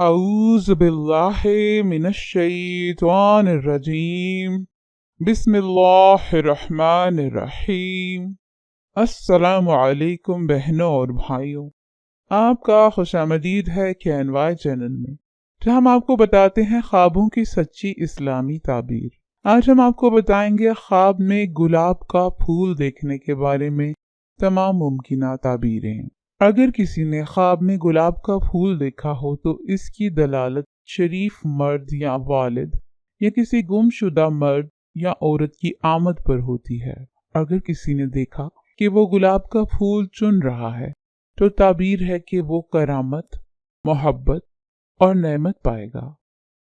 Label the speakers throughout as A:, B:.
A: अऊज़ु बिल्लाहि मिनश्शैतानिर्रजीम। बिस्मिल्लाहिर्रहमानिर्रहीम। अस्सलामु अलैकुम बहनों और भाइयों, आपका खुशामदीद है KNY चैनल में, जहाँ हम आपको बताते हैं ख्वाबों की सच्ची इस्लामी ताबीर। आज हम आपको बताएंगे ख्वाब में गुलाब का फूल देखने के बारे में तमाम मुमकिन ताबीरें। अगर किसी ने ख्वाब में गुलाब का फूल देखा हो तो इसकी दलालत शरीफ मर्द या वालिद या किसी गुमशुदा मर्द या औरत की आमद पर होती है। अगर किसी ने देखा कि वो गुलाब का फूल चुन रहा है तो ताबीर है कि वो करामत, मोहब्बत और नेमत पाएगा।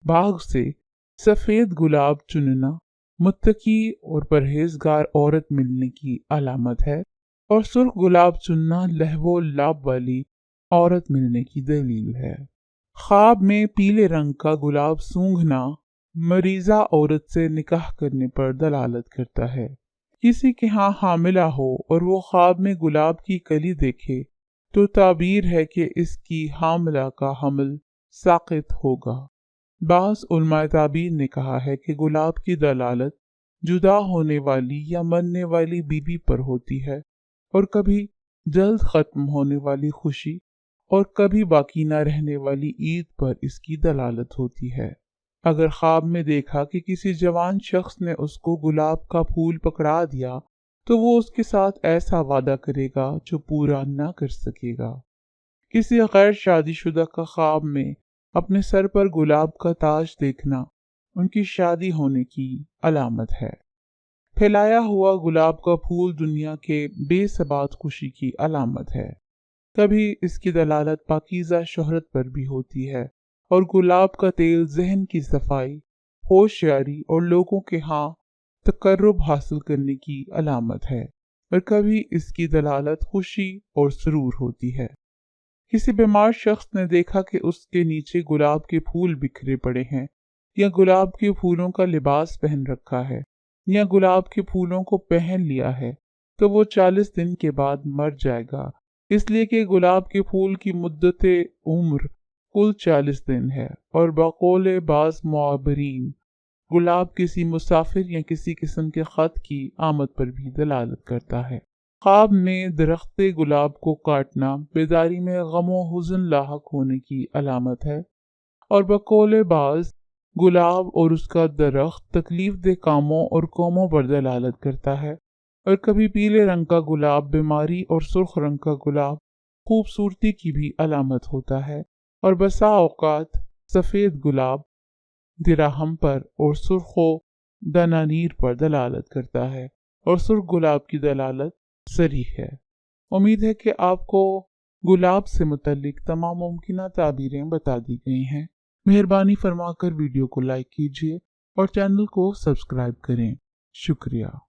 A: बाग से सफ़ेद गुलाब चुनना मुत्तकी और परहेजगार औरत मिलने की अलामत है और सुर्ख गुलाब चुनना लहवो लाब वाली औरत मिलने की दलील है। ख्वाब में पीले रंग का गुलाब सूंघना मरीजा औरत से निकाह करने पर दलालत करता है। किसी के यहाँ हामिला हो और वो ख्वाब में गुलाब की कली देखे तो ताबीर है कि इसकी हामिला का हमल साक़ित होगा। बाज़ उलमाए ताबीर ने कहा है कि गुलाब की दलालत जुदा होने वाली या मरने वाली बीवी पर होती है और कभी जल्द ख़त्म होने वाली खुशी और कभी बाकी न रहने वाली ईद पर इसकी दलालत होती है। अगर ख्वाब में देखा कि किसी जवान शख्स ने उसको गुलाब का फूल पकड़ा दिया तो वो उसके साथ ऐसा वादा करेगा जो पूरा ना कर सकेगा। किसी गैर शादीशुदा का ख्वाब में अपने सर पर गुलाब का ताज देखना उनकी शादी होने की अलामत है। फैलाया हुआ गुलाब का फूल दुनिया के बेसबात खुशी की अलामत है। कभी इसकी दलालत पाकीज़ा शोहरत पर भी होती है और गुलाब का तेल जहन की सफाई, होशियारी और लोगों के यहाँ तकर्रुब हासिल करने की अलामत है। और कभी इसकी दलालत खुशी और सुरूर होती है। किसी बीमार शख्स ने देखा कि उसके नीचे गुलाब के फूल बिखरे पड़े हैं या गुलाब के फूलों का लिबास पहन रखा है या गुलाब के फूलों को पहन लिया है तो वो 40 दिन के बाद मर जाएगा, इसलिए कि गुलाब के फूल की मुद्दत उम्र कुल 40 दिन है। और बकौल बाज़ मुआबरीन गुलाब किसी मुसाफिर या किसी किस्म के ख़त की आमद पर भी दलालत करता है। ख्वाब में दरख्त गुलाब को काटना बेदारी में गम व हुज़्न लाहक होने की अलामत है और बकौल बाज़ गुलाब और उसका दरख्त तकलीफ दे कामों और कौमों पर दलालत करता है। और कभी पीले रंग का गुलाब बीमारी और सुर्ख रंग का गुलाब खूबसूरती की भी अलामत होता है और बसा औकात सफ़ेद गुलाब दिराहम पर और सुर्खो दनानीर पर दलालत करता है और सुर्ख गुलाब की दलालत सरीह है। उम्मीद है कि आपको गुलाब से मुतल्लिक तमाम मुमकिन ताबीरें बता दी गई हैं। मेहरबानी फरमाकर वीडियो को लाइक कीजिए और चैनल को सब्सक्राइब करें। शुक्रिया।